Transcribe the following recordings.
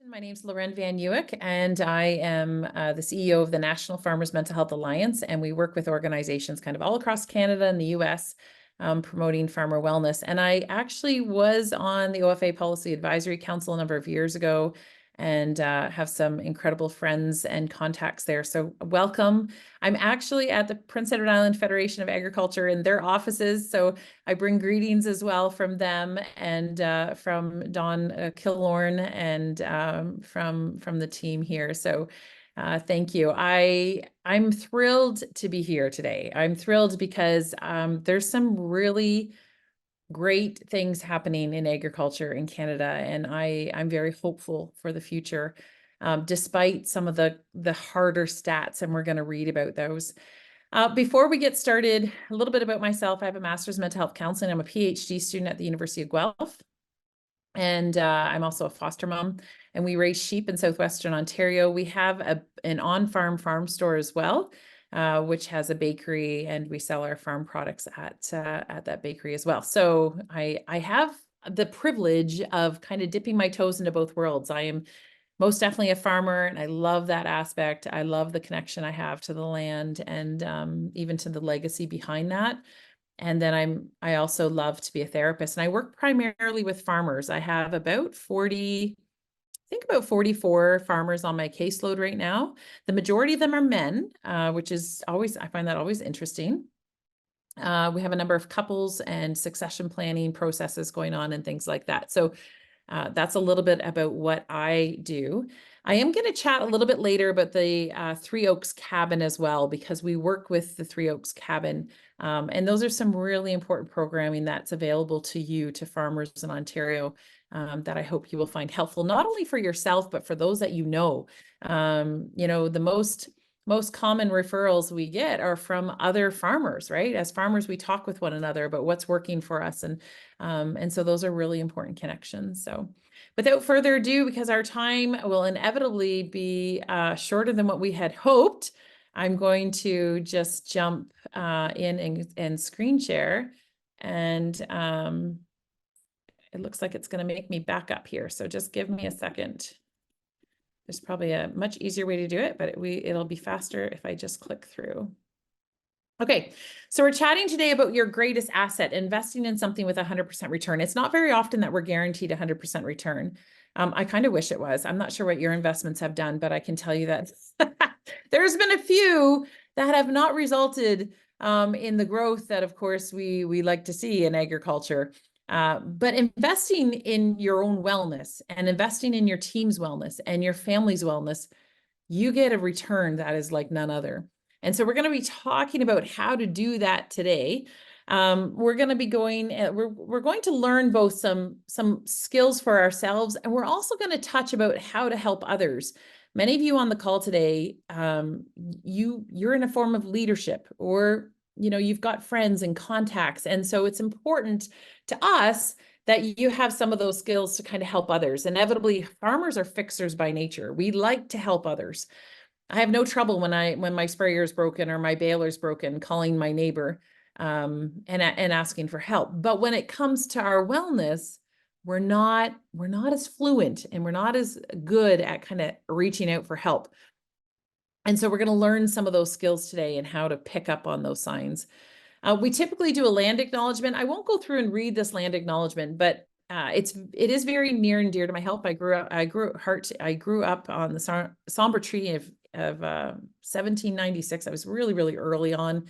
My name is Lauren Van Uwyk, and I am the CEO of the National Farmers Mental Health Alliance, and we work with organizations kind of all across Canada and the US promoting farmer wellness. And I actually was on the OFA Policy Advisory Council a number of years ago and have some incredible friends and contacts there. So welcome. I'm actually at the Prince Edward Island Federation of Agriculture in their offices. So I bring greetings as well from them and from Don Killorn and from the team here. So thank you. I'm thrilled to be here today. I'm thrilled because there's some really great things happening in agriculture in Canada, and I'm very hopeful for the future, despite some of the harder stats, and we're going to read about those. Before we get started, a little bit about myself. I have a master's in mental health counseling. I'm a PhD student at the University of Guelph, and I'm also a foster mom, and we raise sheep in southwestern Ontario. We have an on-farm farm store as well, which has a bakery, and we sell our farm products at that bakery as well. So I have the privilege of kind of dipping my toes into both worlds. I am most definitely a farmer, and I love that aspect. I love the connection I have to the land and even to the legacy behind that. And then I also love to be a therapist, and I work primarily with farmers. I have about 44 farmers on my caseload right now. The majority of them are men, which is I find that always interesting. We have a number of couples and succession planning processes going on and things like that. So that's a little bit about what I do. I am going to chat a little bit later about the Three Oaks Cabin as well, because we work with the Three Oaks Cabin. And those are some really important programming that's available to you, to farmers in Ontario, that I hope you will find helpful, not only for yourself, but for those that you know. The most common referrals we get are from other farmers, right? As farmers, we talk with one another about what's working for us. And so those are really important connections. So without further ado, because our time will inevitably be shorter than what we had hoped, I'm going to just jump in and screen share. And it looks like it's going to make me back up here. So just give me a second. There's probably a much easier way to do it, but it'll be faster if I just click through. Okay, so we're chatting today about your greatest asset, investing in something with 100% return. It's not very often that we're guaranteed 100% return. I kind of wish it was. I'm not sure what your investments have done, but I can tell you that there's been a few that have not resulted in the growth that, of course, we like to see in agriculture. But investing in your own wellness and investing in your team's wellness and your family's wellness, you get a return that is like none other. And so we're going to be talking about how to do that today. We're going to be we're going to learn both some skills for ourselves, and we're also going to touch about how to help others. Many of you on the call today, you're in a form of leadership, or you've got friends and contacts, and so it's important to us that you have some of those skills to kind of help others. Inevitably, farmers are fixers by nature. We like to help others. I have no trouble when my sprayer is broken or my baler's broken, calling my neighbor and asking for help. But when it comes to our wellness, we're not as fluent, and we're not as good at kind of reaching out for help. And so we're going to learn some of those skills today and how to pick up on those signs. We typically do a land acknowledgement. I won't go through and read this land acknowledgement, but it is very near and dear to my heart. I grew up on the somber treaty of 1796. I was really, really early on.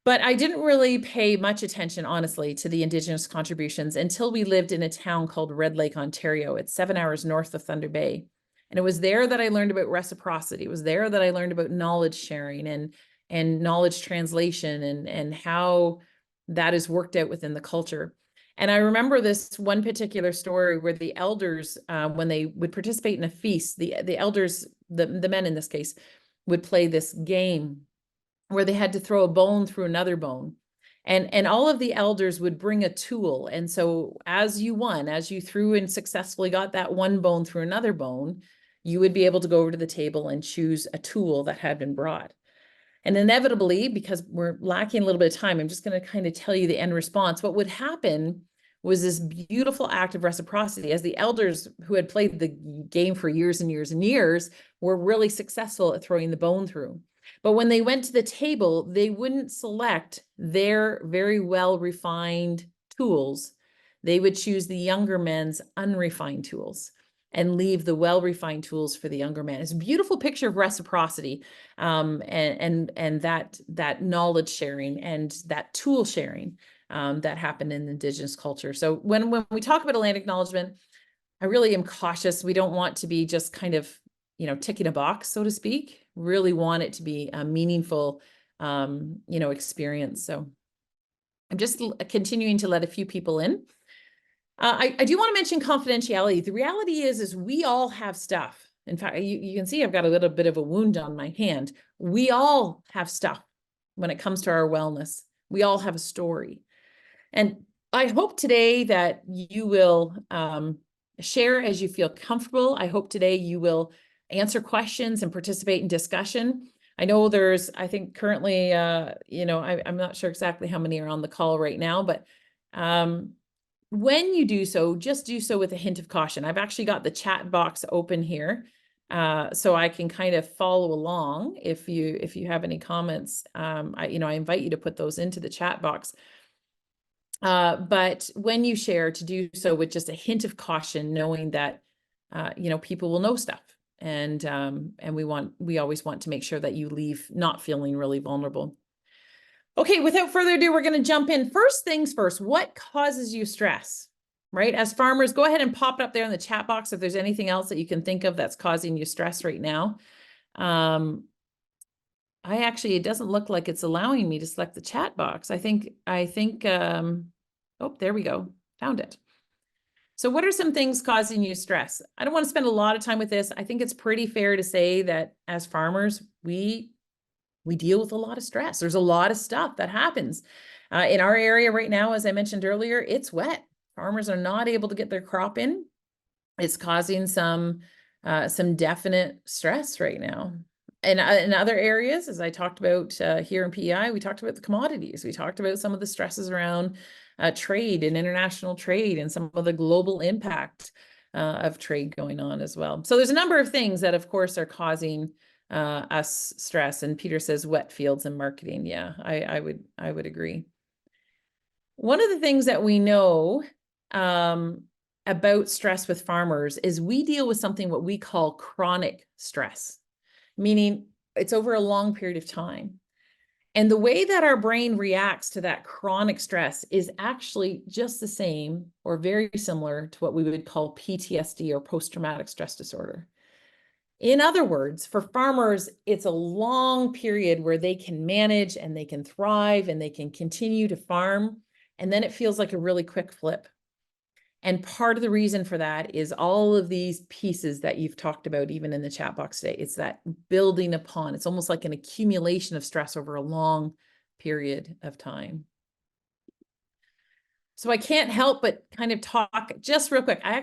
But I didn't really pay much attention, honestly, to the Indigenous contributions until we lived in a town called Red Lake, Ontario. It's 7 hours north of Thunder Bay. And it was there that I learned about reciprocity. It was there that I learned about knowledge sharing and knowledge translation and how that is worked out within the culture. And I remember this one particular story where the elders, when they would participate in a feast, the elders, the men in this case, would play this game where they had to throw a bone through another bone. And all of the elders would bring a tool. And so as you threw and successfully got that one bone through another bone, you would be able to go over to the table and choose a tool that had been brought. And inevitably, because we're lacking a little bit of time, I'm just going to kind of tell you the end response. What would happen was this beautiful act of reciprocity, as the elders who had played the game for years and years and years were really successful at throwing the bone through. But when they went to the table, they wouldn't select their very well refined tools. They would choose the younger men's unrefined tools and leave the well-refined tools for the younger man. It's a beautiful picture of reciprocity, and that knowledge sharing and that tool sharing that happened in Indigenous culture. So when we talk about a land acknowledgement, I really am cautious. We don't want to be just kind of, ticking a box, so to speak. Really want it to be a meaningful, experience. So I'm just continuing to let a few people in. I do want to mention confidentiality. The reality is we all have stuff. In fact, you can see I've got a little bit of a wound on my hand. We all have stuff when it comes to our wellness. We all have a story. And I hope today that you will share as you feel comfortable. I hope today you will answer questions and participate in discussion. I know I think currently, I'm not sure exactly how many are on the call right now, but when you do so, just do so with a hint of caution. I've actually got the chat box open here, so I can kind of follow along. If you have any comments, I invite you to put those into the chat box. But when you share, to do so with just a hint of caution, knowing that people will know stuff, and we always want to make sure that you leave not feeling really vulnerable. Okay, without further ado, we're going to jump in. First things first, what causes you stress, right? As farmers, go ahead and pop it up there in the chat box if there's anything else that you can think of that's causing you stress right now. It doesn't look like it's allowing me to select the chat box. I think, oh, there we go. Found it. So what are some things causing you stress? I don't want to spend a lot of time with this. I think it's pretty fair to say that as farmers, we deal with a lot of stress. There's a lot of stuff that happens. In our area right now, as I mentioned earlier, it's wet. Farmers are not able to get their crop in. It's causing some definite stress right now. And in other areas, as I talked about here in PEI, we talked about the commodities. We talked about some of the stresses around trade and international trade and some of the global impact of trade going on as well. So there's a number of things that, of course, are causing us stress. And Peter says wet fields and marketing. Yeah, I would agree. One of the things that we know about stress with farmers is we deal with something what we call chronic stress, meaning it's over a long period of time. And the way that our brain reacts to that chronic stress is actually just the same or very similar to what we would call PTSD or post-traumatic stress disorder. In other words, for farmers, it's a long period where they can manage and they can thrive and they can continue to farm. And then it feels like a really quick flip. And part of the reason for that is all of these pieces that you've talked about, even in the chat box today. It's that building upon. It's almost like an accumulation of stress over a long period of time. So I can't help but kind of talk just real quick. I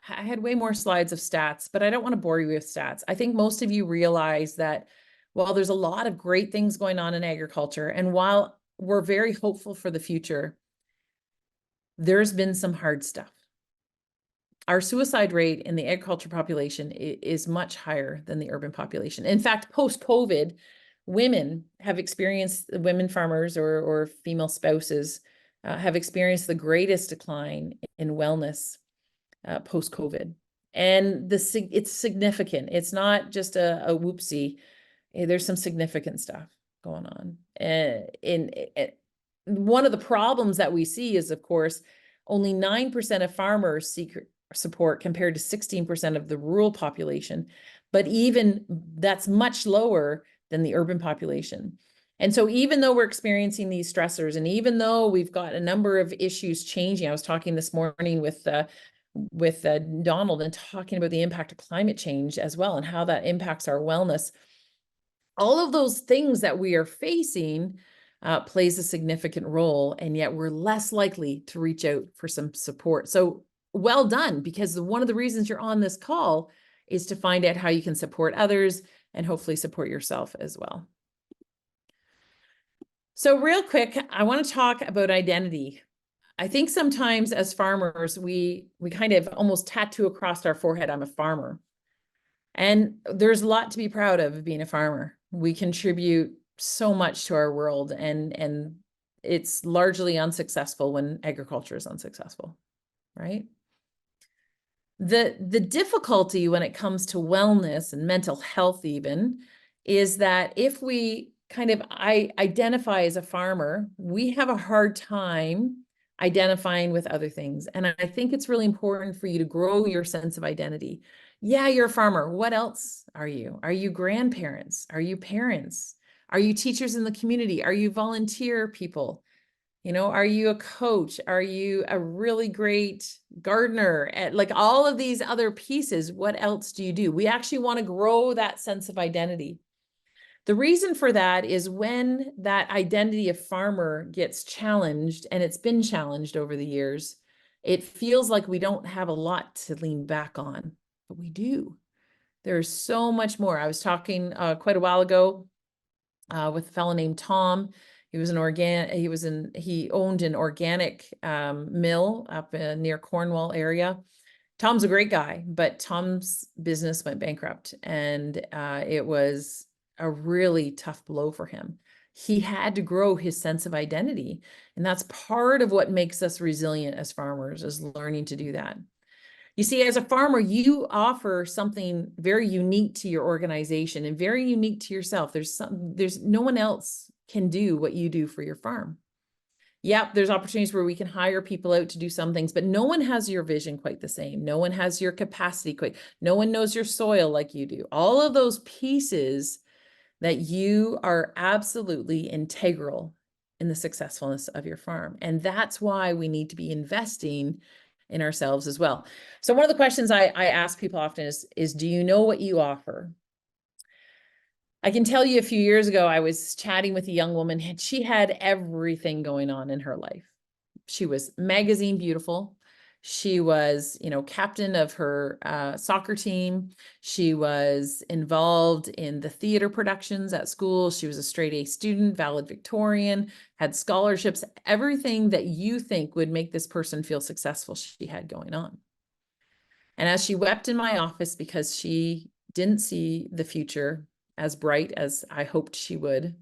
had way more slides of stats, but I don't want to bore you with stats. I think most of you realize that while there's a lot of great things going on in agriculture, and while we're very hopeful for the future, there's been some hard stuff. Our suicide rate in the agriculture population is much higher than the urban population. In fact, post-COVID, women farmers or female spouses have experienced the greatest decline in wellness post-COVID. And it's significant. It's not just a whoopsie. There's some significant stuff going on. One of the problems that we see is, of course, only 9% of farmers seek support compared to 16% of the rural population. But even that's much lower than the urban population. And so even though we're experiencing these stressors, and even though we've got a number of issues changing, I was talking this morning with Donald and talking about the impact of climate change as well and how that impacts our wellness. All of those things that we are facing plays a significant role, and yet we're less likely to reach out for some support. So well done, because one of the reasons you're on this call is to find out how you can support others and hopefully support yourself as well. So real quick, I want to talk about identity. I think sometimes as farmers, we kind of almost tattoo across our forehead, I'm a farmer. And there's a lot to be proud of being a farmer. We contribute so much to our world, and it's largely unsuccessful when agriculture is unsuccessful, right? The difficulty when it comes to wellness and mental health even is that if we kind of identify as a farmer, we have a hard time identifying with other things. And I think it's really important for you to grow your sense of identity. Yeah, you're a farmer. What else are you? Are you grandparents? Are you parents? Are you teachers in the community? Are you volunteer people? You know, are you a coach? Are you a really great gardener? Like all of these other pieces, what else do you do? We actually want to grow that sense of identity. The reason for that is when that identity of farmer gets challenged, and it's been challenged over the years, it feels like we don't have a lot to lean back on, but we do. There's so much more. I was talking quite a while ago with a fellow named Tom. He was he owned an organic mill up near Cornwall area. Tom's a great guy, but Tom's business went bankrupt, and it was a really tough blow for him. He had to grow his sense of identity, and that's part of what makes us resilient as farmers, is learning to do that. You see, as a farmer, you offer something very unique to your organization and very unique to yourself. There's no one else can do what you do for your farm. Yep, there's opportunities where we can hire people out to do some things, but no one has your vision quite the same. No one has your capacity quite. No one knows your soil like you do. All of those pieces that you are absolutely integral in the successfulness of your farm. And that's why we need to be investing in ourselves as well. So one of the questions I ask people often is, do you know what you offer? I can tell you a few years ago, I was chatting with a young woman, and she had everything going on in her life. She was magazine beautiful. She was, captain of her soccer team. She was involved in the theater productions at school. She was a straight A student, valedictorian, had scholarships, everything that you think would make this person feel successful, she had going on. And as she wept in my office because she didn't see the future as bright as I hoped she would,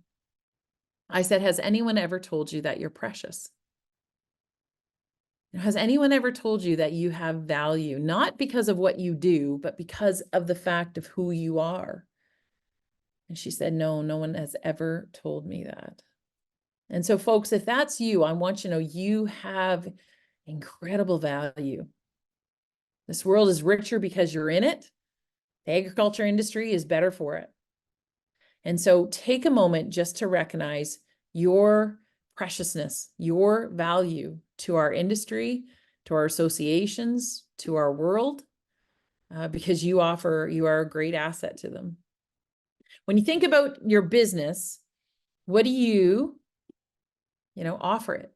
I said, has anyone ever told you that you're precious? Has anyone ever told you that you have value, not because of what you do, but because of the fact of who you are? And she said, no, no one has ever told me that. And so, folks, if that's you, I want you to know you have incredible value. This world is richer because you're in it. The agriculture industry is better for it. And so take a moment just to recognize your preciousness, your value to our industry, to our associations, to our world, because you are a great asset to them. When you think about your business, what do you offer it?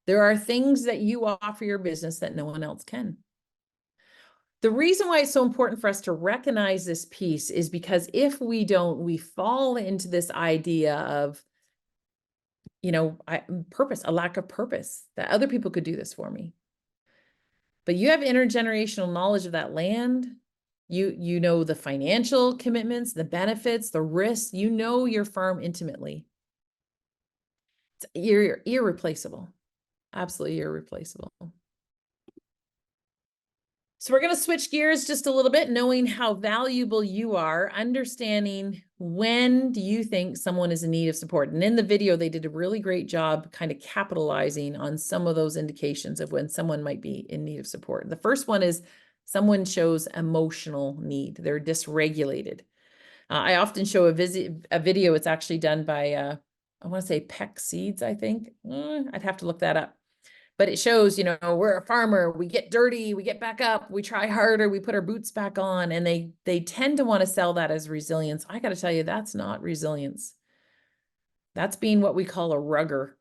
There are things that you offer your business that no one else can. The reason why it's so important for us to recognize this piece is because if we don't, we fall into this idea of, purpose, a lack of purpose, that other people could do this for me. But you have intergenerational knowledge of that land. You know the financial commitments, the benefits, the risks. You know your farm intimately. You're irreplaceable, absolutely irreplaceable. So we're going to switch gears just a little bit, knowing how valuable you are, understanding when do you think someone is in need of support. And in the video, they did a really great job kind of capitalizing on some of those indications of when someone might be in need of support. The first one is someone shows emotional need. They're dysregulated. I often show a video. It's actually done by, I want to say Peck Seeds, I think. I'd have to look that up. But it shows, we're a farmer, we get dirty, we get back up, we try harder, we put our boots back on, and they tend to want to sell that as resilience. I got to tell you, that's not resilience. That's being what we call a rugger.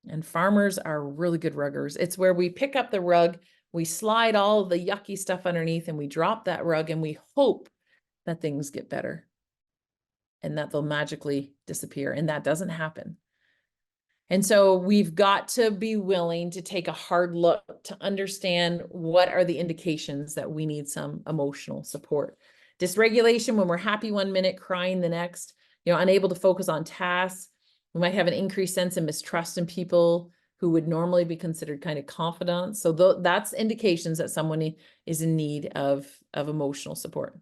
And farmers are really good ruggers. It's where we pick up the rug, we slide all the yucky stuff underneath, and we drop that rug, and we hope that things get better and that they'll magically disappear. And that doesn't happen. And so we've got to be willing to take a hard look to understand what are the indications that we need some emotional support. Dysregulation when we're happy one minute, crying the next, unable to focus on tasks. We might have an increased sense of mistrust in people who would normally be considered kind of confidants. So that's indications that someone is in need of emotional support.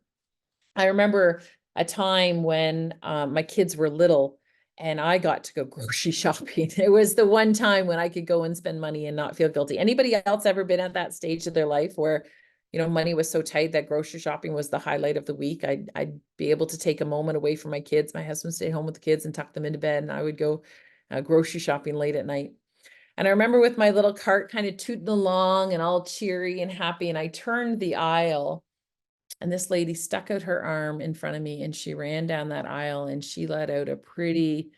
I remember a time when my kids were little and I got to go grocery shopping. It was the one time when I could go and spend money and not feel guilty. Anybody else ever been at that stage of their life where, money was so tight that grocery shopping was the highlight of the week? I'd be able to take a moment away from my kids. My husband stayed home with the kids and tuck them into bed, and I would go grocery shopping late at night. And I remember with my little cart kind of tooting along and all cheery and happy, and I turned the aisle and this lady stuck out her arm in front of me and she ran down that aisle and she let out a pretty,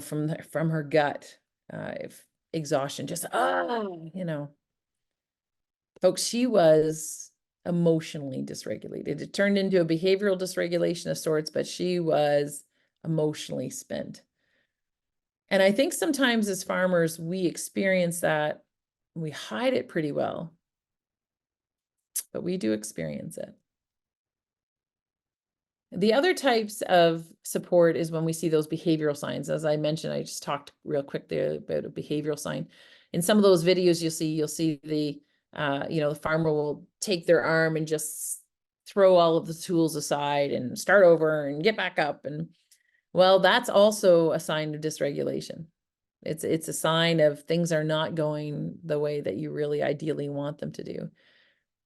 from her gut, exhaustion, just, folks, she was emotionally dysregulated. It turned into a behavioral dysregulation of sorts, but she was emotionally spent. And I think sometimes as farmers, we experience that. We hide it pretty well, but we do experience it. The other types of support is when we see those behavioral signs. As I mentioned, I just talked real quick there about a behavioral sign. In some of those videos you'll see the, the farmer will take their arm and just throw all of the tools aside and start over and get back up. And well, that's also a sign of dysregulation. It's a sign of things are not going the way that you really ideally want them to do.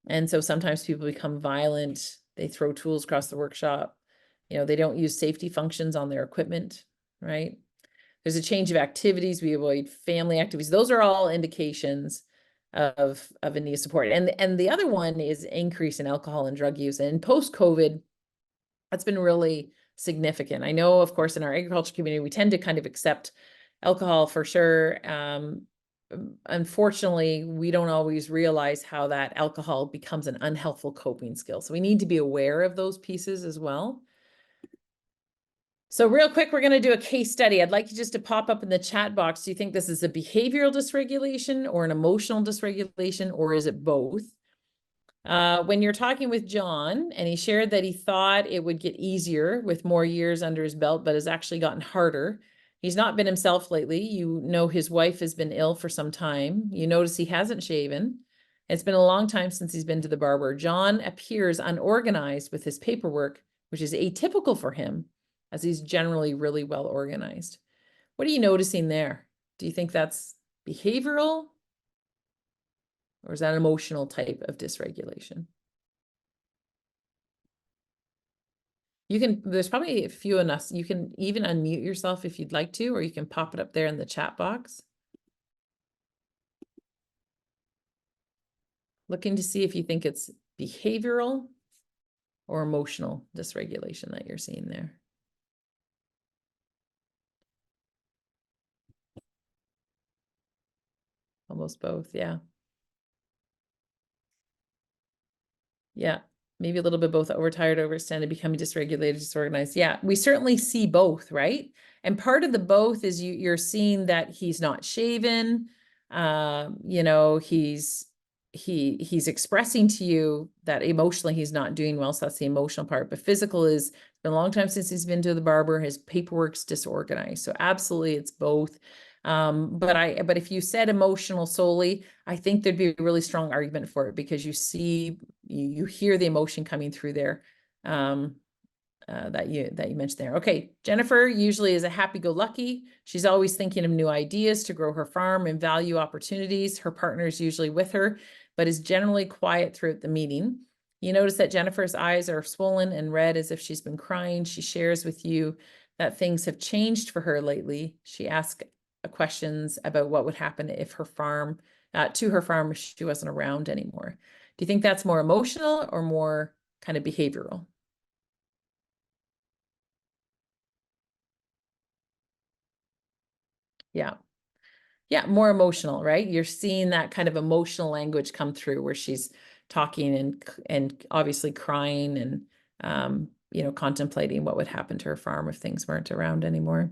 And so sometimes people become violent. They throw tools across the workshop. They don't use safety functions on their equipment, right? There's a change of activities. We avoid family activities. Those are all indications of a need of support. And the other one is increase in alcohol and drug use. And post-COVID, that's been really significant. I know, of course, in our agriculture community, we tend to kind of accept alcohol for sure. Unfortunately, we don't always realize how that alcohol becomes an unhelpful coping skill. So we need to be aware of those pieces as well. So real quick, we're going to do a case study. I'd like you just to pop up in the chat box. Do you think this is a behavioral dysregulation or an emotional dysregulation, or is it both? When you're talking with John, and he shared that he thought it would get easier with more years under his belt, but has actually gotten harder. He's not been himself lately. His wife has been ill for some time. You notice he hasn't shaven. It's been a long time since he's been to the barber. John appears unorganized with his paperwork, which is atypical for him, as he's generally really well organized. What are you noticing there? Do you think that's behavioral? Or is that an emotional type of dysregulation? There's probably a few in us. You can even unmute yourself if you'd like to, or you can pop it up there in the chat box. Looking to see if you think it's behavioral or emotional dysregulation that you're seeing there. Almost both, yeah. Yeah, maybe a little bit both, overtired, overextended, becoming dysregulated, disorganized. Yeah, we certainly see both, right? And part of the both is you're seeing that he's not shaven. He's expressing to you that emotionally he's not doing well. So that's the emotional part. But physical is, it's been a long time since he's been to the barber. His paperwork's disorganized. So absolutely, it's both. But if you said emotional solely, I think there'd be a really strong argument for it, because you hear the emotion coming through there, that you mentioned there. Okay, Jennifer usually is a happy-go-lucky. She's always thinking of new ideas to grow her farm and value opportunities. Her partner is usually with her, but is generally quiet throughout the meeting. You notice that Jennifer's eyes are swollen and red as if she's been crying. She shares with you that things have changed for her lately. She asks questions about what would happen if her farm, to her farm, if she wasn't around anymore. Do you think that's more emotional or more kind of behavioral? Yeah. Yeah, more emotional, right? You're seeing that kind of emotional language come through where she's talking and obviously crying and contemplating what would happen to her farm if things weren't around anymore.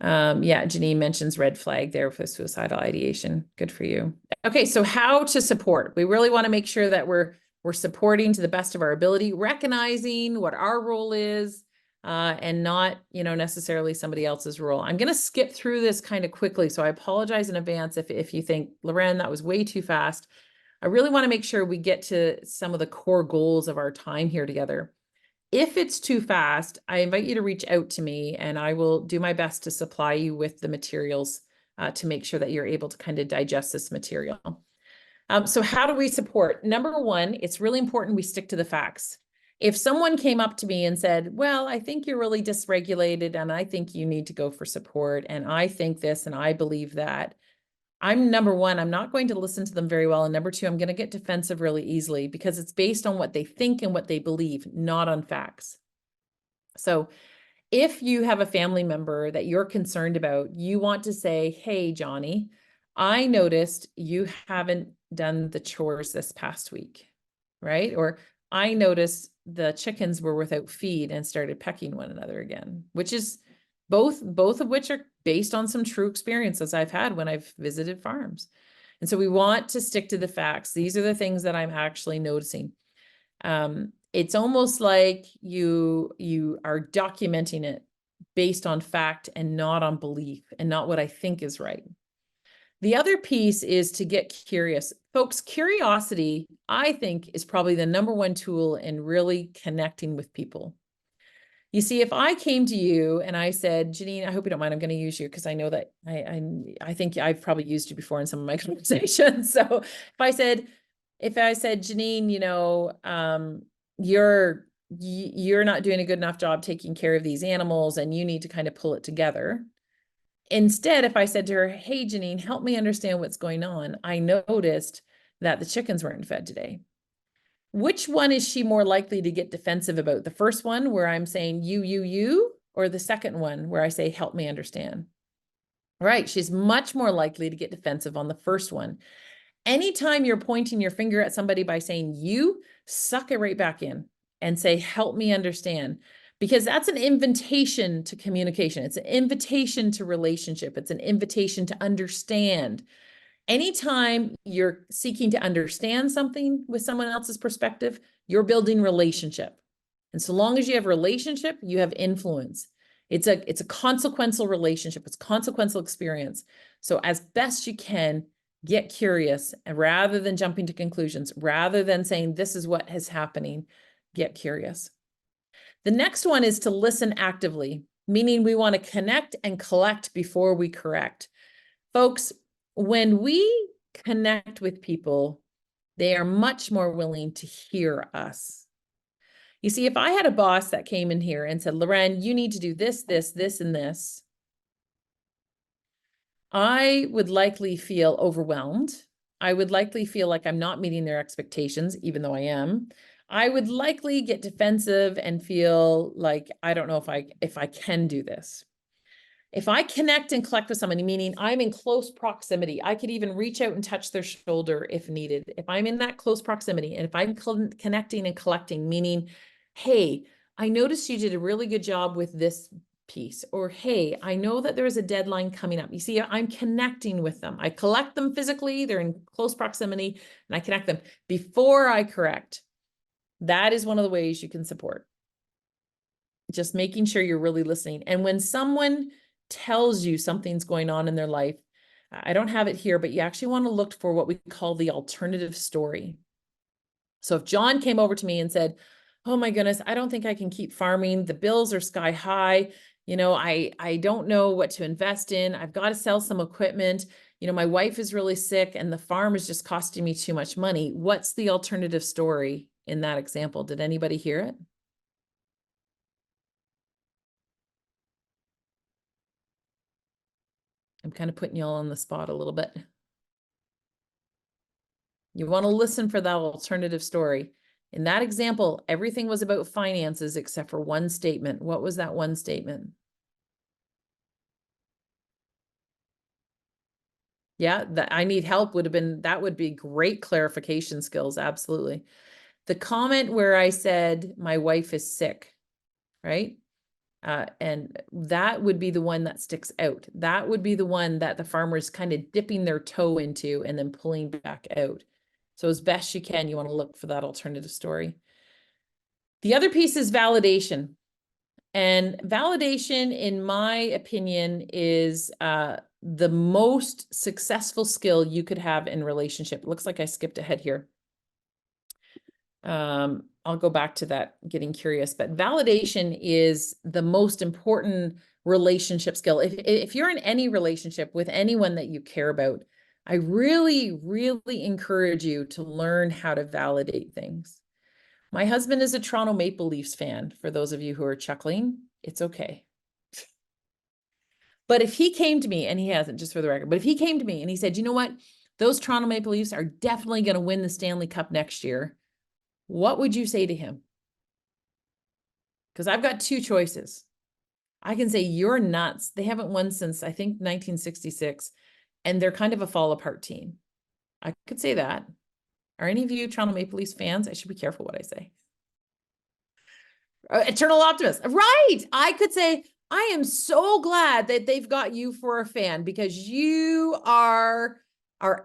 Yeah, Janine mentions red flag there for suicidal ideation. Good for you. Okay, so how to support. We really want to make sure that we're supporting to the best of our ability, recognizing what our role is, and not, necessarily somebody else's role. I'm going to skip through this kind of quickly, so I apologize in advance if you think, Loren, that was way too fast. I really want to make sure we get to some of the core goals of our time here together. If it's too fast, I invite you to reach out to me and I will do my best to supply you with the materials to make sure that you're able to kind of digest this material. So how do we support? Number one, it's really important we stick to the facts. If someone came up to me and said, well, I think you're really dysregulated and I think you need to go for support and I think this and I believe that, number one, I'm not going to listen to them very well. And number two, I'm going to get defensive really easily because it's based on what they think and what they believe, not on facts. So if you have a family member that you're concerned about, you want to say, hey, Johnny, I noticed you haven't done the chores this past week, right? Or I noticed the chickens were without feed and started pecking one another again, which is both of which are based on some true experiences I've had when I've visited farms. And so we want to stick to the facts. These are the things that I'm actually noticing. It's almost like you are documenting it based on fact and not on belief and not what I think is right. The other piece is to get curious. Folks, curiosity, I think, is probably the number one tool in really connecting with people. You see, if I came to you and I said, Janine, I hope you don't mind, I'm going to use you because I know that I think I've probably used you before in some of my conversations. So if I said, Janine, you're not doing a good enough job taking care of these animals and you need to kind of pull it together. Instead, if I said to her, hey, Janine, help me understand what's going on. I noticed that the chickens weren't fed today. Which one is she more likely to get defensive about? The first one where I'm saying you, or the second one where I say, help me understand? Right. She's much more likely to get defensive on the first one. Anytime you're pointing your finger at somebody by saying you, suck it right back in and say, help me understand. Because that's an invitation to communication. It's an invitation to relationship. It's an invitation to understand. Anytime you're seeking to understand something with someone else's perspective, you're building relationship. And so long as you have relationship, you have influence. It's a consequential relationship. It's consequential experience. So as best you can, get curious, and rather than jumping to conclusions, rather than saying this is what is happening, get curious. The next one is to listen actively, meaning we want to connect and collect before we correct. Folks, when we connect with people, they are much more willing to hear us. You see, if I had a boss that came in here and said, Loren, you need to do this, this, this, and this, I would likely feel overwhelmed. I would likely feel like I'm not meeting their expectations, even though I am. I would likely get defensive and feel like, I don't know if I can do this. If I connect and collect with somebody, meaning I'm in close proximity, I could even reach out and touch their shoulder if needed. If I'm in that close proximity, and if I'm connecting and collecting, meaning, hey, I noticed you did a really good job with this piece, or hey, I know that there is a deadline coming up. You see, I'm connecting with them. I collect them physically, they're in close proximity, and I connect them before I correct. That is one of the ways you can support. Just making sure you're really listening. And when someone tells you something's going on in their life, I don't have it here, but you actually want to look for what we call the alternative story. So if John came over to me and said, oh my goodness, I don't think I can keep farming. The bills are sky high. I don't know what to invest in. I've got to sell some equipment. My wife is really sick and the farm is just costing me too much money. What's the alternative story in that example? Did anybody hear it? I'm kind of putting you all on the spot a little bit. You want to listen for that alternative story. In that example, everything was about finances except for one statement. What was that one statement? Yeah, that I need help that would be great clarification skills. Absolutely. The comment where I said, my wife is sick, right? And that would be the one that sticks out. That would be the one that the farmer is kind of dipping their toe into and then pulling back out. So as best you can, you want to look for that alternative story. The other piece is validation. And validation, in my opinion, is the most successful skill you could have in relationship. It looks like I skipped ahead here. I'll go back to that, getting curious, but validation is the most important relationship skill. If you're in any relationship with anyone that you care about, I really, really encourage you to learn how to validate things. My husband is a Toronto Maple Leafs fan. For those of you who are chuckling, it's okay. But if he came to me, and he hasn't, just for the record, but if he came to me and he said, you know what, those Toronto Maple Leafs are definitely going to win the Stanley Cup next year, what would you say to him? Because I've got two choices. I can say, you're nuts. They haven't won since, I think, 1966, and they're kind of a fall apart team. I could say that. Are any of you Toronto Maple Leafs fans? I should be careful what I say. Eternal optimist. Right. I could say, I am so glad that they've got you for a fan, because you are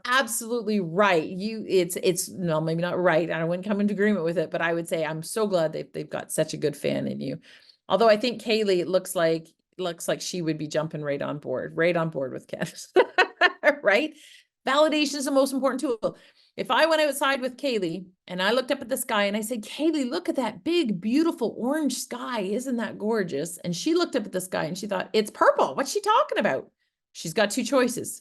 absolutely right. It's no, maybe not right. I wouldn't come into agreement with it, but I would say I'm so glad they've got such a good fan in you. Although I think Kaylee looks like she would be jumping right on board with Ken. Right? Validation is the most important tool. If I went outside with Kaylee and I looked up at the sky and I said, Kaylee, look at that big, beautiful orange sky. Isn't that gorgeous? And she looked up at the sky and she thought, it's purple. What's she talking about? She's got two choices.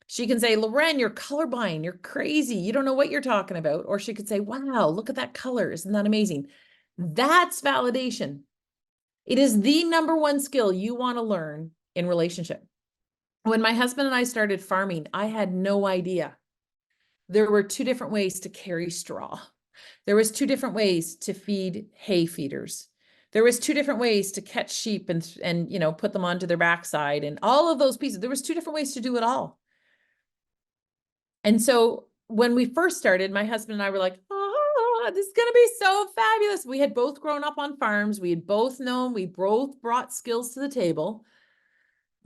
She can say, Loren, you're colorblind. You're crazy. You don't know what you're talking about. Or she could say, wow, look at that color. Isn't that amazing? That's validation. It is the number one skill you want to learn in relationship. When my husband and I started farming, I had no idea. There were two different ways to carry straw. There was two different ways to feed hay feeders. There was two different ways to catch sheep and you know, put them onto their backside and all of those pieces. There was two different ways to do it all. And so when we first started, my husband and I were like, oh, this is going to be so fabulous. We had both grown up on farms. We had both known, we both brought skills to the table.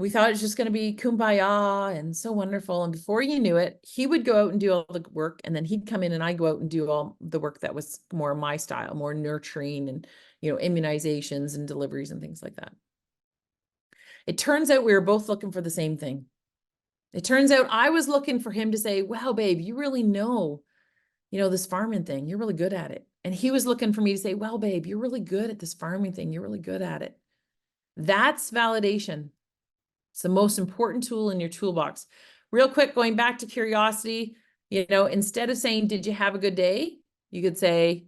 We thought it was just going to be kumbaya and so wonderful. And before you knew it, he would go out and do all the work. And then he'd come in and I'd go out and do all the work that was more my style, more nurturing and, you know, immunizations and deliveries and things like that. It turns out we were both looking for the same thing. It turns out I was looking for him to say, wow, babe, you really know, you know, this farming thing, you're really good at it. And he was looking for me to say, well, babe, you're really good at this farming thing. You're really good at it. That's validation. It's the most important tool in your toolbox. Real quick, going back to curiosity, you know, instead of saying, did you have a good day? You could say,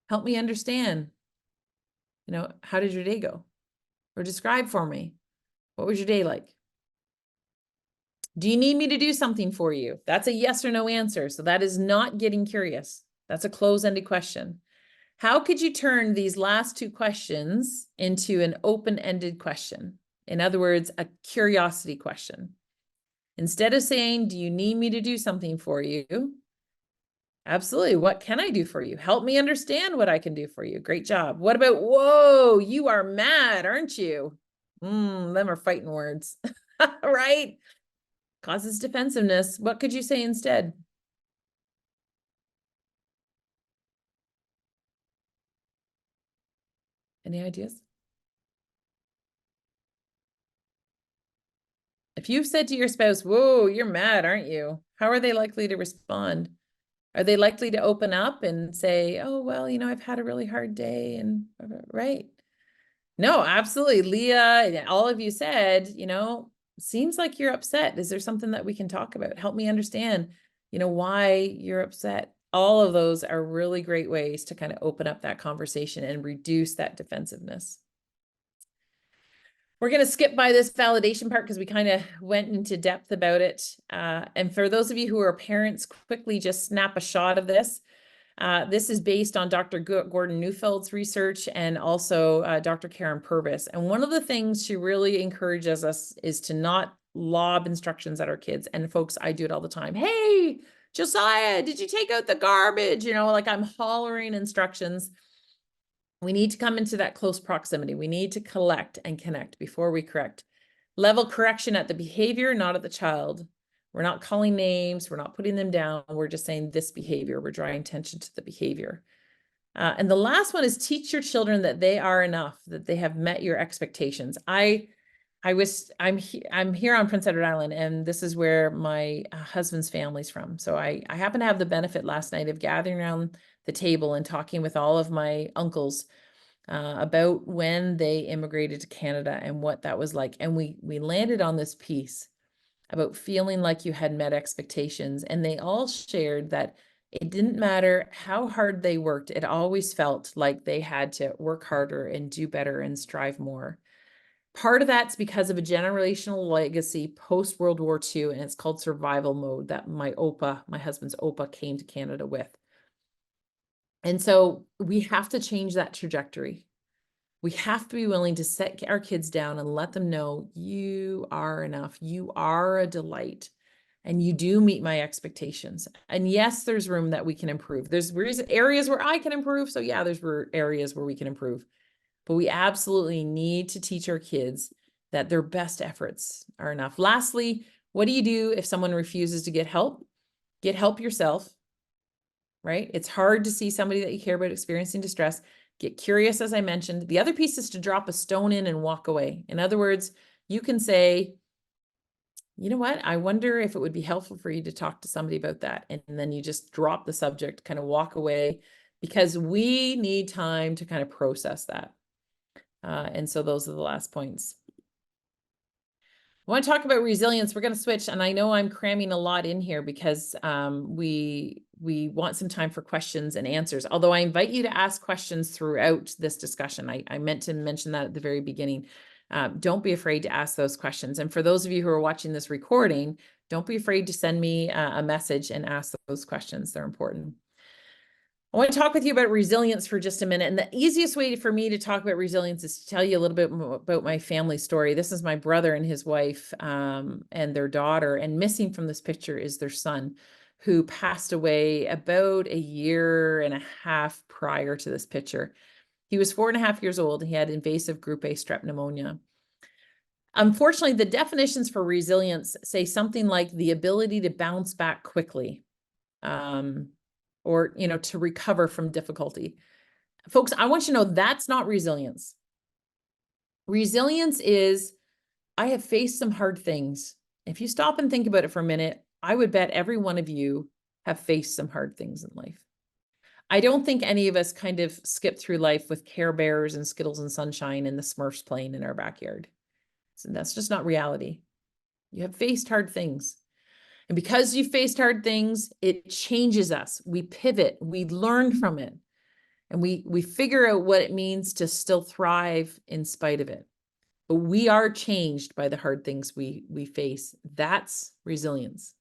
help me understand, you know, how did your day go? Or describe for me, what was your day like? Do you need me to do something for you? That's a yes or no answer. So that is not getting curious. That's a closed-ended question. How could you turn these last two questions into an open-ended question? In other words, a curiosity question. Instead of saying, do you need me to do something for you? Absolutely. What can I do for you? Help me understand what I can do for you. Great job. What about, whoa, you are mad, aren't you? Them are fighting words, right? Causes defensiveness. What could you say instead? Any ideas? If you've said to your spouse, whoa, you're mad, aren't you? How are they likely to respond? Are they likely to open up and say, oh, well, you know, I've had a really hard day and right? No, absolutely. Leah, all of you said, you know, seems like you're upset. Is there something that we can talk about? Help me understand, you know, why you're upset. All of those are really great ways to kind of open up that conversation and reduce that defensiveness. We're going to skip by this validation part because we kind of went into depth about it. And for those of you who are parents, quickly just snap a shot of this. This is based on Dr. Gordon Neufeld's research and also Dr. Karen Purvis. And one of the things she really encourages us is to not lob instructions at our kids. And folks, I do it all the time. Hey, Josiah, did you take out the garbage? You know, like I'm hollering instructions. We need to come into that close proximity. We need to collect and connect before we correct. Level correction at the behavior, not at the child. We're not calling names. We're not putting them down. We're just saying this behavior. We're drawing attention to the behavior. And the last one is teach your children that they are enough, that they have met your expectations. I'm here on Prince Edward Island, and this is where my husband's family's from. So I happen to have the benefit last night of gathering around the table and talking with all of my uncles about when they immigrated to Canada and what that was like. And we landed on this piece about feeling like you had met expectations. And they all shared that it didn't matter how hard they worked. It always felt like they had to work harder and do better and strive more. Part of that's because of a generational legacy post World War II, and it's called survival mode that my husband's OPA came to Canada with. And so we have to change that trajectory. We have to be willing to set our kids down and let them know you are enough. You are a delight. And you do meet my expectations. And yes, there's room that we can improve. There's areas where I can improve. So yeah, there's areas where we can improve. But we absolutely need to teach our kids that their best efforts are enough. Lastly, what do you do if someone refuses to get help? Get help yourself, right? It's hard to see somebody that you care about experiencing distress. Get curious, as I mentioned. The other piece is to drop a stone in and walk away. In other words, you can say, you know what? I wonder if it would be helpful for you to talk to somebody about that. And then you just drop the subject, kind of walk away, because we need time to kind of process that. And so those are the last points. I want to talk about resilience. We're going to switch, and I know I'm cramming a lot in here because we want some time for questions and answers. Although I invite you to ask questions throughout this discussion. I meant to mention that at the very beginning. Don't be afraid to ask those questions. And for those of you who are watching this recording, don't be afraid to send me a message and ask those questions. They're important. I want to talk with you about resilience for just a minute. And the easiest way for me to talk about resilience is to tell you a little bit about my family story. This is my brother and his wife and their daughter. And missing from this picture is their son, who passed away about a year and a half prior to this picture. He was 4.5 years old. He had invasive group A strep pneumonia. Unfortunately, the definitions for resilience say something like the ability to bounce back quickly. Or, to recover from difficulty. Folks, I want you to know that's not resilience. Resilience is, I have faced some hard things. If you stop and think about it for a minute, I would bet every one of you have faced some hard things in life. I don't think any of us kind of skip through life with Care Bears and Skittles and sunshine and the Smurfs playing in our backyard. So that's just not reality. You have faced hard things. And because you faced hard things, it changes us. We pivot, we learn from it, and we figure out what it means to still thrive in spite of it. But we are changed by the hard things we face. That's resilience.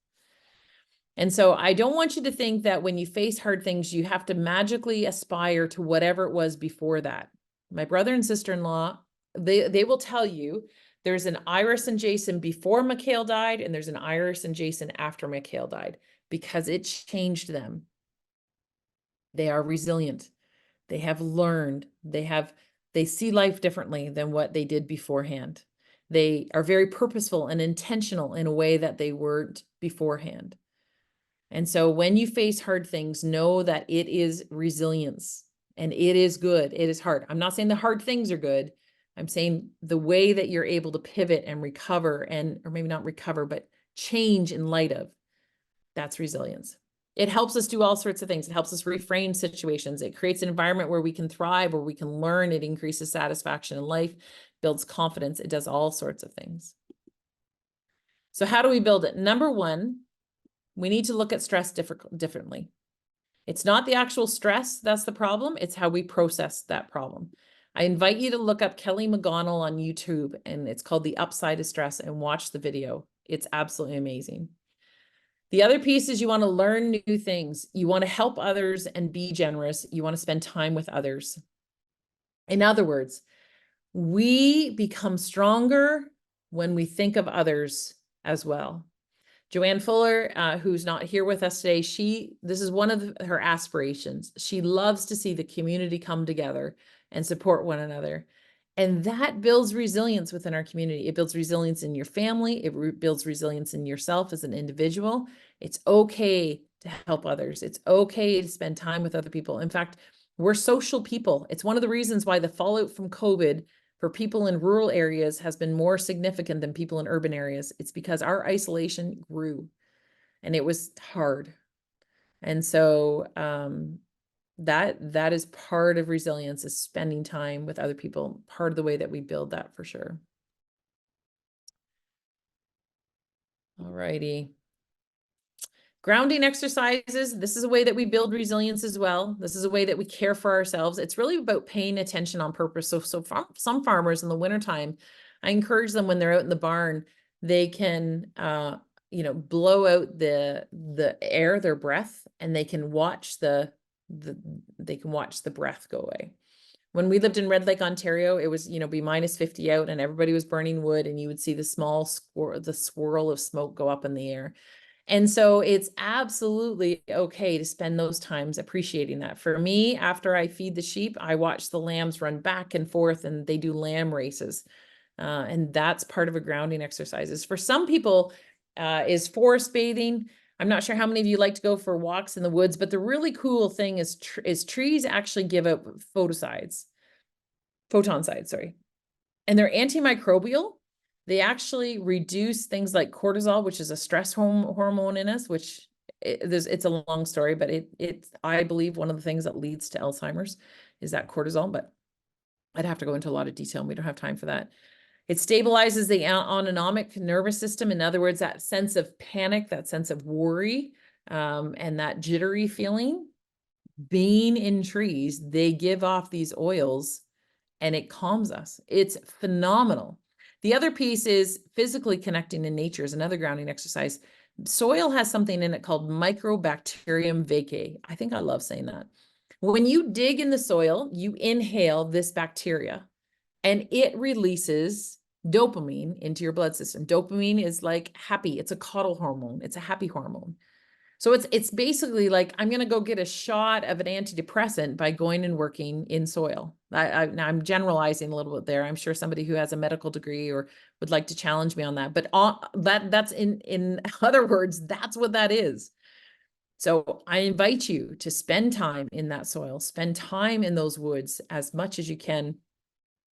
And so I don't want you to think that when you face hard things, you have to magically aspire to whatever it was before that. My brother and sister-in-law, they will tell you there's an Iris and Jason before Mikhail died, and there's an Iris and Jason after Mikhail died, because it changed them. They are resilient. They have learned. They see life differently than what they did beforehand. They are very purposeful and intentional in a way that they weren't beforehand. And so when you face hard things, know that it is resilience, and it is good. It is hard. I'm not saying the hard things are good. I'm saying the way that you're able to pivot and recover, or maybe not recover, but change in light of, that's resilience. It helps us do all sorts of things. It helps us reframe situations. It creates an environment where we can thrive, where we can learn. It increases satisfaction in life, builds confidence. It does all sorts of things. So how do we build it? Number one, we need to look at stress differently. It's not the actual stress that's the problem. It's how we process that problem. I invite you to look up Kelly McGonigal on YouTube, and it's called The Upside of Stress, and watch the video. It's absolutely amazing. The other piece is you want to learn new things. You want to help others and be generous. You want to spend time with others. In other words, we become stronger when we think of others as well. Joanne Fuller, who's not here with us today, this is one of her aspirations. She loves to see the community come together and support one another. And that builds resilience within our community. It builds resilience in your family. It builds resilience in yourself as an individual. It's okay to help others. It's okay to spend time with other people. In fact, we're social people. It's one of the reasons why the fallout from COVID for people in rural areas has been more significant than people in urban areas. It's because our isolation grew and it was hard. And so that is part of resilience, is spending time with other people, part of the way that we build that for sure. All righty. Grounding exercises. This is a way that we build resilience as well. This is a way that we care for ourselves. It's really about paying attention on purpose. So some farmers in the wintertime, I encourage them when they're out in the barn, they can, blow out the air, their breath, and they can watch the breath go away. When we lived in Red Lake, Ontario, it was, be -50 out and everybody was burning wood, and you would see the swirl of smoke go up in the air. And so it's absolutely okay to spend those times appreciating that. For me, after I feed the sheep, I watch the lambs run back and forth and they do lamb races. And that's part of a grounding exercises. For some people, is forest bathing. I'm not sure how many of you like to go for walks in the woods, but the really cool thing is trees actually give out photon sides, sorry. And they're antimicrobial. They actually reduce things like cortisol, which is a stress hormone in us, which it's a long story, but it's, I believe, one of the things that leads to Alzheimer's is that cortisol, but I'd have to go into a lot of detail and we don't have time for that. It stabilizes the autonomic nervous system. In other words, that sense of panic, that sense of worry, and that jittery feeling. Being in trees, they give off these oils and it calms us. It's phenomenal. The other piece is physically connecting in nature is another grounding exercise. Soil has something in it called Mycobacterium vaccae. I think I love saying that. When you dig in the soil, you inhale this bacteria and it releases dopamine into your blood system. Dopamine is like happy. It's a cuddle hormone. It's a happy hormone. So it's basically like, I'm going to go get a shot of an antidepressant by going and working in soil. Now I'm generalizing a little bit there. I'm sure somebody who has a medical degree or would like to challenge me on that, but that's in other words, that's what that is. So I invite you to spend time in that soil, spend time in those woods as much as you can,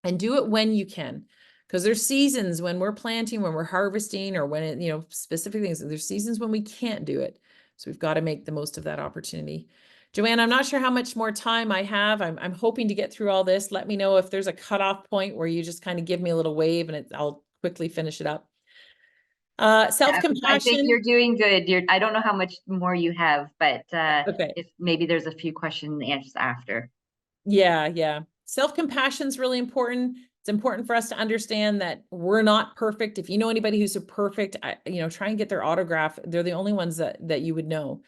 and do it when you can. Because there's seasons when we're planting, when we're harvesting, or when it, specific things, there's seasons when we can't do it. So we've got to make the most of that opportunity. Joanne, I'm not sure how much more time I have. I'm hoping to get through all this. Let me know if there's a cutoff point where you just kind of give me a little wave and I'll quickly finish it up. Self-compassion. I think you're doing good. I don't know how much more you have, but okay. If maybe there's a few questions and answers after. Yeah. Self-compassion is really important. It's important for us to understand that we're not perfect. If you know anybody who's perfect, try and get their autograph. They're the only ones that you would know.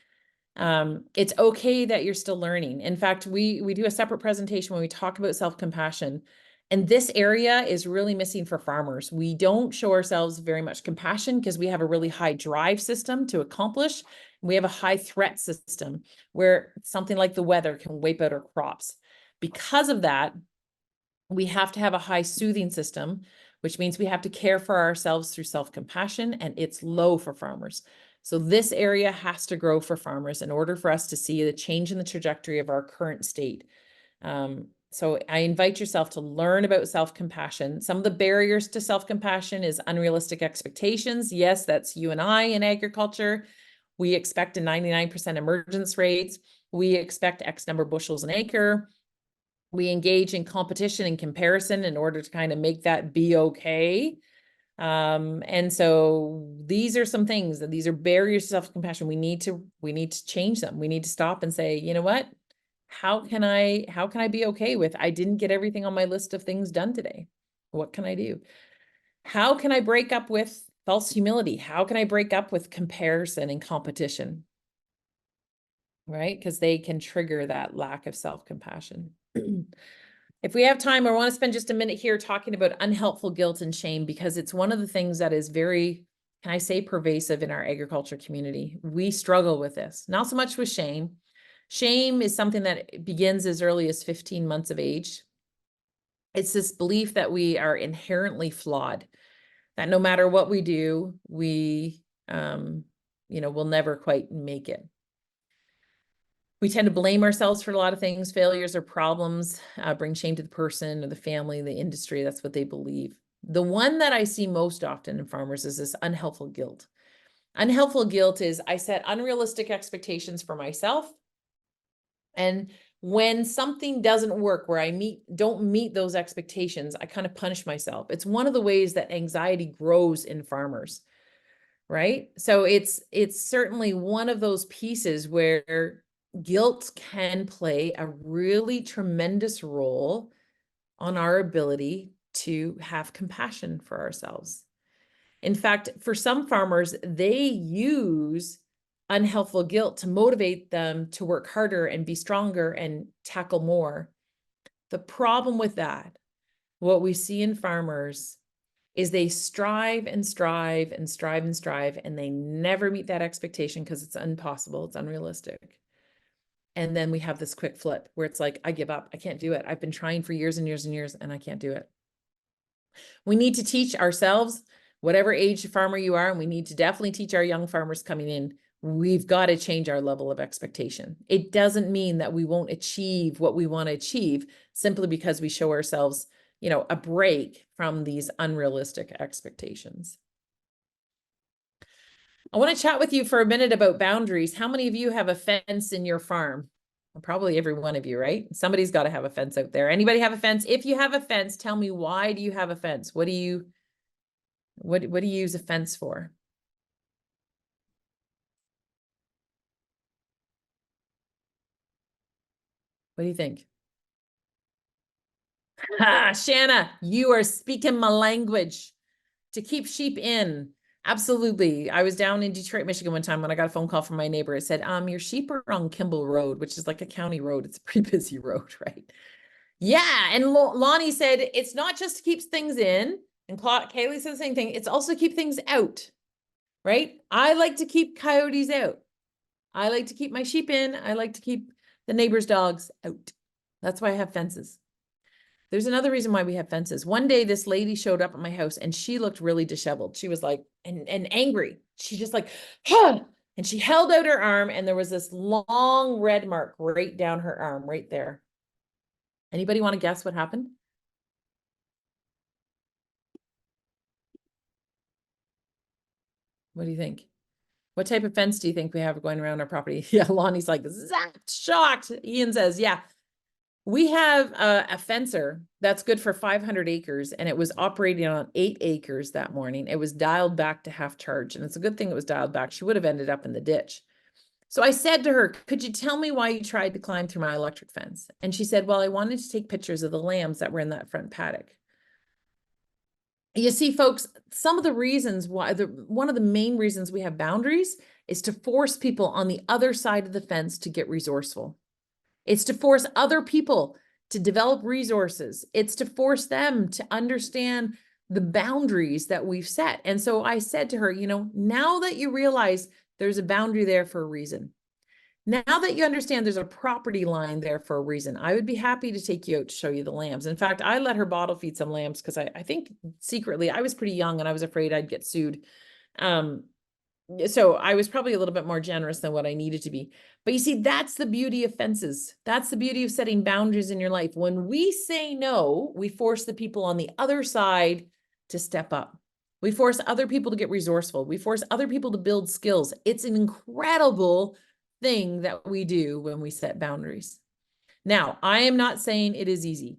It's okay that you're still learning. In fact, we do a separate presentation when we talk about self-compassion. And this area is really missing for farmers. We don't show ourselves very much compassion because we have a really high drive system to accomplish. We have a high threat system where something like the weather can wipe out our crops. Because of that, we have to have a high soothing system, which means we have to care for ourselves through self-compassion, and it's low for farmers. So this area has to grow for farmers in order for us to see the change in the trajectory of our current state. So I invite yourself to learn about self-compassion. Some of the barriers to self-compassion is unrealistic expectations. Yes, that's you and I in agriculture. We expect a 99% emergence rates. We expect X number of bushels an acre. We engage in competition and comparison in order to kind of make that be okay. And so these are some things that these are barriers to self-compassion. We need to change them. We need to stop and say, you know what? How can I be okay with, I didn't get everything on my list of things done today? What can I do? How can I break up with false humility? How can I break up with comparison and competition? Right? Because they can trigger that lack of self-compassion. If we have time, I want to spend just a minute here talking about unhelpful guilt and shame, because it's one of the things that is very can I say pervasive in our agriculture community. We struggle with this, not so much with shame. Shame is something that begins as early as 15 months of age. It's this belief that we are inherently flawed, that no matter what we do, we, will never quite make it. We tend to blame ourselves for a lot of things. Failures or problems bring shame to the person or the family, the industry. That's what they believe. The one that I see most often in farmers is this unhelpful guilt. Unhelpful guilt is I set unrealistic expectations for myself. And when something doesn't work, where I don't meet those expectations, I kind of punish myself. It's one of the ways that anxiety grows in farmers, right? So it's certainly one of those pieces where guilt can play a really tremendous role on our ability to have compassion for ourselves. In fact, for some farmers, they use unhelpful guilt to motivate them to work harder and be stronger and tackle more. The problem with that, what we see in farmers, is they strive and strive and strive and strive, and they never meet that expectation because it's impossible, it's unrealistic. And then we have this quick flip where it's like, I give up, I can't do it. I've been trying for years and years and years, and I can't do it. We need to teach ourselves, whatever age farmer you are, and we need to definitely teach our young farmers coming in, we've got to change our level of expectation. It doesn't mean that we won't achieve what we want to achieve simply because we show ourselves, a break from these unrealistic expectations. I want to chat with you for a minute about boundaries. How many of you have a fence in your farm? Well, probably every one of you, right? Somebody's got to have a fence out there. Anybody have a fence? If you have a fence, tell me, why do you have a fence? What do you use a fence for? What do you think? Ha, Shanna, you are speaking my language. To keep sheep in. Absolutely. I was down in Detroit, Michigan one time when I got a phone call from my neighbor. It said, your sheep are on Kimball Road, which is like a county road. It's a pretty busy road, right? Yeah. And Lonnie said, it's not just to keep things in. And Kaylee said the same thing. It's also to keep things out, right? I like to keep coyotes out. I like to keep my sheep in. I like to keep the neighbor's dogs out. That's why I have fences. There's another reason why we have fences. One day, this lady showed up at my house and she looked really disheveled. She was like, and angry. She just like, huh, and she held out her arm and there was this long red mark right down her arm, right there. Anybody want to guess what happened? What do you think? What type of fence do you think we have going around our property? Yeah, Lonnie's like, zapped, shocked. Ian says, yeah. We have a fencer that's good for 500 acres, and it was operating on 8 acres that morning. It was dialed back to half charge, and it's a good thing it was dialed back. She would have ended up in the ditch. So I said to her, could you tell me why you tried to climb through my electric fence? And she said, well, I wanted to take pictures of the lambs that were in that front paddock. You see, folks, some of the reasons why, one of the main reasons we have boundaries is to force people on the other side of the fence to get resourceful. It's to force other people to develop resources. It's to force them to understand the boundaries that we've set. And so I said to her, now that you realize there's a boundary there for a reason, now that you understand there's a property line there for a reason, I would be happy to take you out to show you the lambs. In fact, I let her bottle feed some lambs because I think secretly I was pretty young and I was afraid I'd get sued. So I was probably a little bit more generous than what I needed to be. But you see, that's the beauty of fences. That's the beauty of setting boundaries in your life. When we say no, we force the people on the other side to step up. We force other people to get resourceful. We force other people to build skills. It's an incredible thing that we do when we set boundaries. Now, I am not saying it is easy.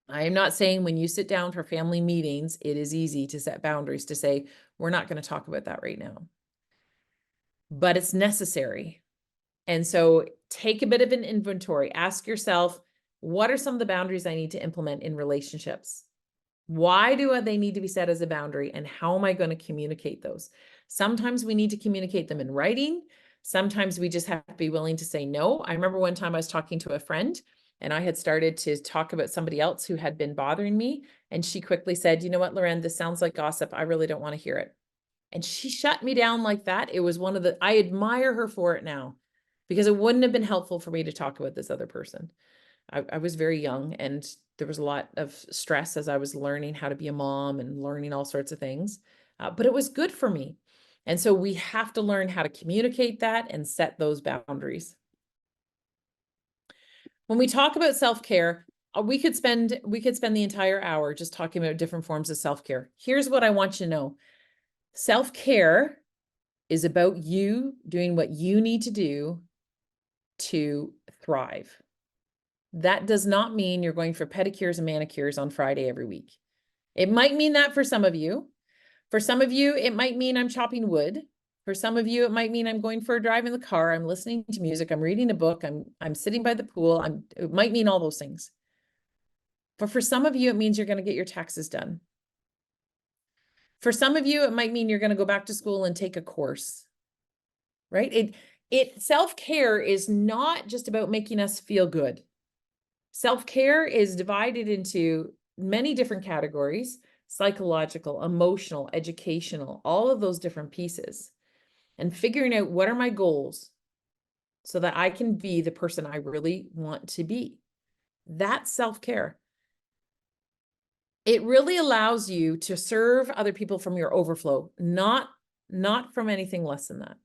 I am not saying when you sit down for family meetings, it is easy to set boundaries, to say, we're not going to talk about that right now. But it's necessary. And so take a bit of an inventory. Ask yourself, what are some of the boundaries I need to implement in relationships? Why do they need to be set as a boundary? And how am I going to communicate those? Sometimes we need to communicate them in writing. Sometimes we just have to be willing to say no. I remember one time I was talking to a friend and I had started to talk about somebody else who had been bothering me. And she quickly said, you know what, Loren, this sounds like gossip. I really don't want to hear it. And she shut me down like that. It was I admire her for it now, because it wouldn't have been helpful for me to talk about this other person. I was very young, and there was a lot of stress as I was learning how to be a mom and learning all sorts of things. But it was good for me. And so we have to learn how to communicate that and set those boundaries. When we talk about self-care, we could spend the entire hour just talking about different forms of self-care. Here's what I want you to know. Self-care is about you doing what you need to do to thrive. That does not mean you're going for pedicures and manicures on Friday every week. It might mean that for some of you. For some of you, it might mean I'm chopping wood. For some of you, it might mean I'm going for a drive in the car. I'm listening to music. I'm reading a book. I'm sitting by the pool. It might mean all those things. But for some of you, it means you're going to get your taxes done. For some of you, it might mean you're going to go back to school and take a course, right? Self-care is not just about making us feel good. Self-care is divided into many different categories: psychological, emotional, educational, all of those different pieces. And figuring out what are my goals so that I can be the person I really want to be. That's self-care. It really allows you to serve other people from your overflow, not from anything less than that.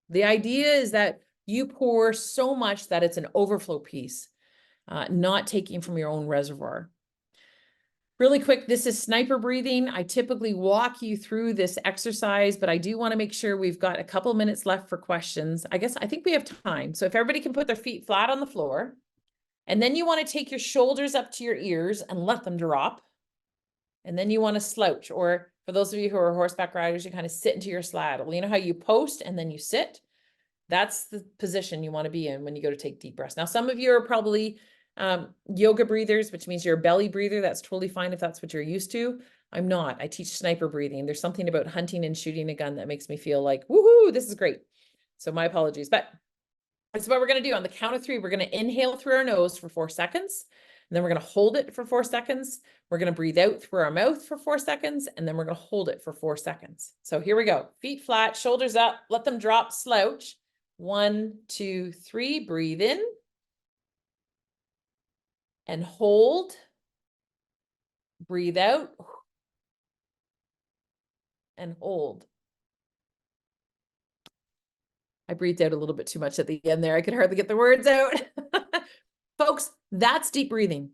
The idea is that you pour so much that it's an overflow piece, not taking from your own reservoir. Really quick, this is sniper breathing. I typically walk you through this exercise, but I do want to make sure we've got a couple minutes left for questions. I think we have time. So if everybody can put their feet flat on the floor, and then you want to take your shoulders up to your ears and let them drop. And then you want to slouch, or for those of you who are horseback riders, you kind of sit into your saddle. You know how you post and then you sit? That's the position you want to be in when you go to take deep breaths. Now, some of you are probably yoga breathers, which means you're a belly breather. That's totally fine if that's what you're used to. I'm not. I teach sniper breathing. There's something about hunting and shooting a gun that makes me feel like, woohoo, this is great. So my apologies, but that's what we're going to do. On the count of 3, we're going to inhale through our nose for 4 seconds. And then we're going to hold it for 4 seconds. We're going to breathe out through our mouth for 4 seconds. And then we're going to hold it for 4 seconds. So here we go. Feet flat, shoulders up, let them drop, slouch. 1, 2, 3, breathe in. And hold. Breathe out. And hold. I breathed out a little bit too much at the end there. I could hardly get the words out. Folks, that's deep breathing.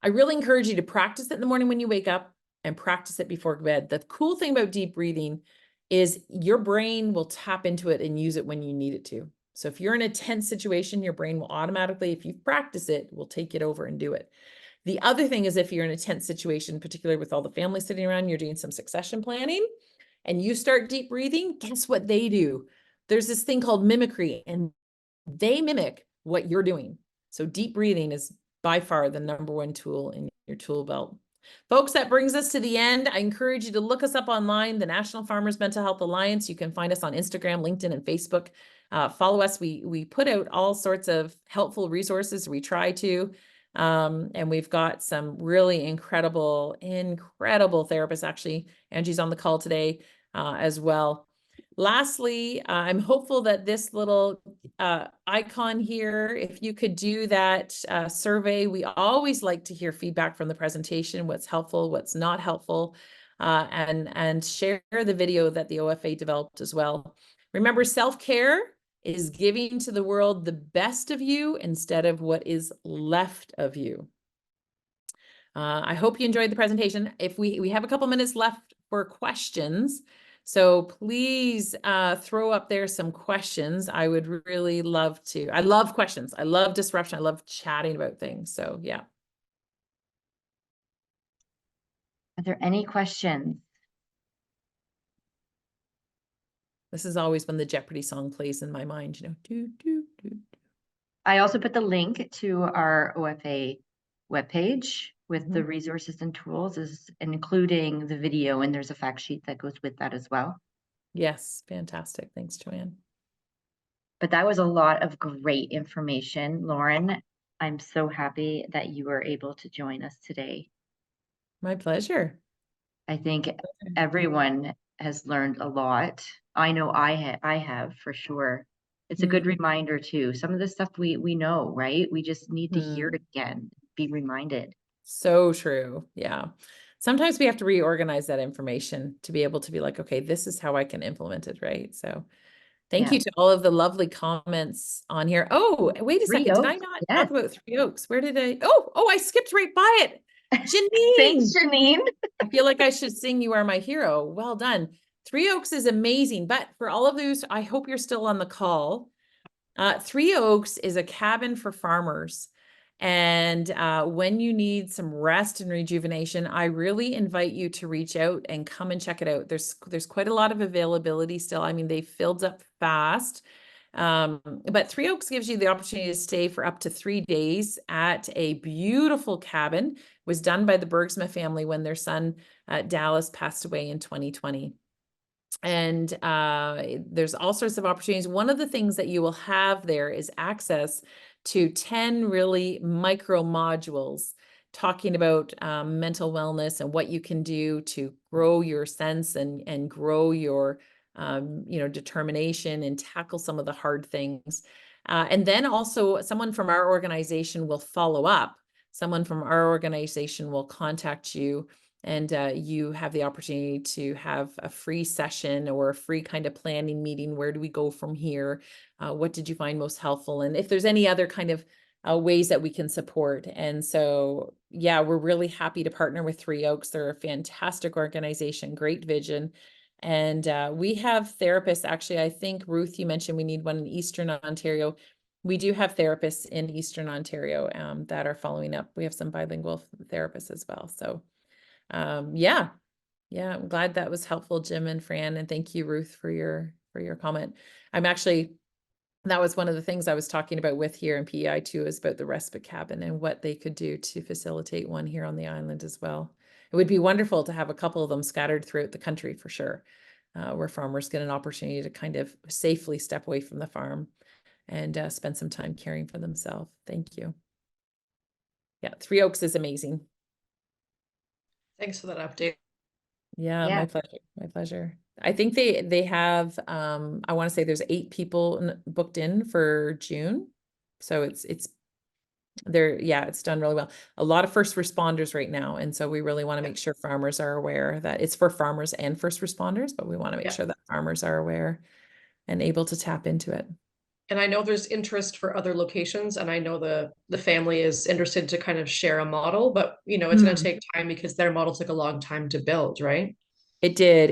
I really encourage you to practice it in the morning when you wake up and practice it before bed. The cool thing about deep breathing is your brain will tap into it and use it when you need it to. So if you're in a tense situation, your brain will automatically, if you practice it, will take it over and do it. The other thing is if you're in a tense situation, particularly with all the family sitting around, you're doing some succession planning and you start deep breathing, guess what they do? There's this thing called mimicry, and they mimic what you're doing. So deep breathing is by far the #1 tool in your tool belt. Folks, that brings us to the end. I encourage you to look us up online, the National Farmers Mental Health Alliance. You can find us on Instagram, LinkedIn, and Facebook. Follow us. We put out all sorts of helpful resources. We try to. And we've got some really incredible therapists. Actually, Angie's on the call today as well. Lastly, I'm hopeful that this little icon here, if you could do that survey, we always like to hear feedback from the presentation, what's helpful, what's not helpful, and share the video that the OFA developed as well. Remember, self-care is giving to the world the best of you instead of what is left of you. I hope you enjoyed the presentation. If we have a couple minutes left for questions, so please throw up there some questions. I would really love to. I love questions. I love disruption. I love chatting about things. So yeah. Are there any questions? This is always when the Jeopardy song plays in my mind, you know. Doo, doo, doo. I also put the link to our OFA webpage with the Mhm. resources and tools, including the video, and there's a fact sheet that goes with that as well. Yes, fantastic. Thanks, Joanne. But that was a lot of great information, Lauren. I'm so happy that you were able to join us today. My pleasure. I think everyone has learned a lot. I know I have for sure. It's a good Mhm. reminder too. Some of the stuff we know, right? We just need to hear Mhm. it again, be reminded. So true. Yeah. Sometimes we have to reorganize that information to be able to be like, okay, this is how I can implement it, right? So thank Yeah. you to all of the lovely comments on here. Oh, wait a Three second. Did I oaks. not Yes. talk about Three Oaks? Where did I? Oh, I skipped right by it. Thanks, Janine. Janine. I feel like I should sing You Are My Hero. Well done. Three Oaks is amazing, but for all of those, I hope you're still on the call. Three Oaks is a cabin for farmers. And when you need some rest and rejuvenation, I really invite you to reach out and come and check it out. There's quite a lot of availability still. I mean, they filled up fast. But Three Oaks gives you the opportunity to stay for up to 3 days at a beautiful cabin. It was done by the Bergsma family when their son Dallas passed away in 2020. And there's all sorts of opportunities. One of the things that you will have there is access to 10 really micro modules talking about mental wellness and what you can do to grow your sense and grow your determination and tackle some of the hard things. And then also someone from our organization will follow up. Someone from our organization will contact you, and you have the opportunity to have a free session or a free kind of planning meeting. Where do we go from here? What did you find most helpful? And if there's any other kind of ways that we can support. And so, yeah, we're really happy to partner with Three Oaks. They're a fantastic organization, great vision. And we have therapists. Actually, I think, Ruth, you mentioned we need one in Eastern Ontario. We do have therapists in Eastern Ontario that are following up. We have some bilingual therapists as well. So yeah, I'm glad that was helpful, Jim and Fran, and thank you, Ruth, for your comment. That was one of the things I was talking about with here in PEI too, is about the respite cabin and what they could do to facilitate one here on the island as well. It would be wonderful to have a couple of them scattered throughout the country for sure, where farmers get an opportunity to kind of safely step away from the farm and spend some time caring for themselves. Thank you. Yeah, Three Oaks is amazing. Thanks for that update. Yeah, Yeah. my pleasure. My pleasure. I think they have I want to say there's 8 people booked in for June. So it's there, yeah, it's done really well. A lot of first responders right now. And so we really want to make sure farmers are aware that it's for farmers and first responders, but we want to make Yeah. sure that farmers are aware and able to tap into it. And I know there's interest for other locations, and I know the family is interested to kind of share a model, but it's going to take time because their model took a long time to build, right? It did.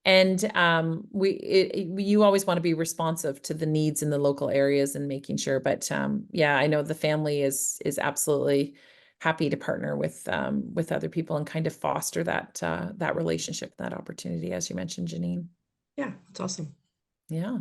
And you always want to be responsive to the needs in the local areas and making sure, but yeah, I know the family is absolutely happy to partner with other people and kind of foster that relationship, that opportunity, as you mentioned, Janine. Yeah, that's awesome. Yeah.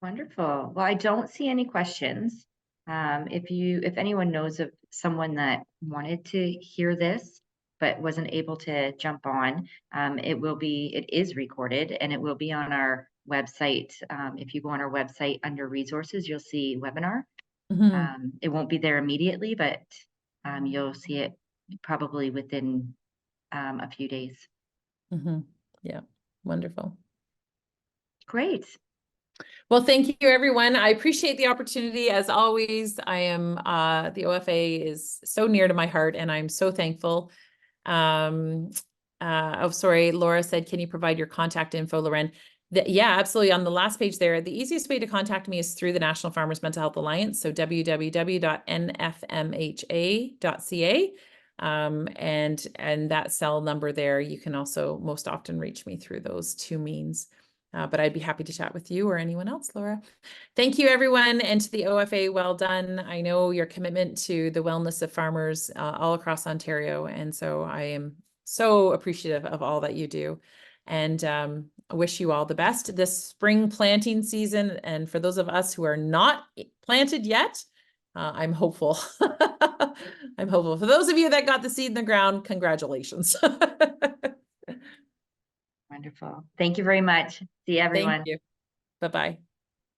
Wonderful. Well, I don't see any questions. If anyone knows of someone that wanted to hear this but wasn't able to jump on, it is recorded and it will be on our website. If you go on our website under resources, you'll see webinar. Mhm. It won't be there immediately, but you'll see it probably within a few days. Mhm. Yeah. Wonderful. Great. Well, thank you, everyone. I appreciate the opportunity. As always, the OFA is so near to my heart, and I'm so thankful. Oh, sorry, Laura said, can you provide your contact info, Loren? Yeah, absolutely. On the last page there, the easiest way to contact me is through the National Farmers Mental Health Alliance, so www.nfmha.ca. And that cell number there, you can also most often reach me through those 2 means. But I'd be happy to chat with you or anyone else, Laura. Thank you, everyone, and to the OFA, well done. I know your commitment to the wellness of farmers all across Ontario, and so I am so appreciative of all that you do. And I wish you all the best this spring planting season. And for those of us who are not planted yet, I'm hopeful. I'm hopeful. For those of you that got the seed in the ground, congratulations. Wonderful. Thank you very much. See everyone. Thank you. Bye-bye.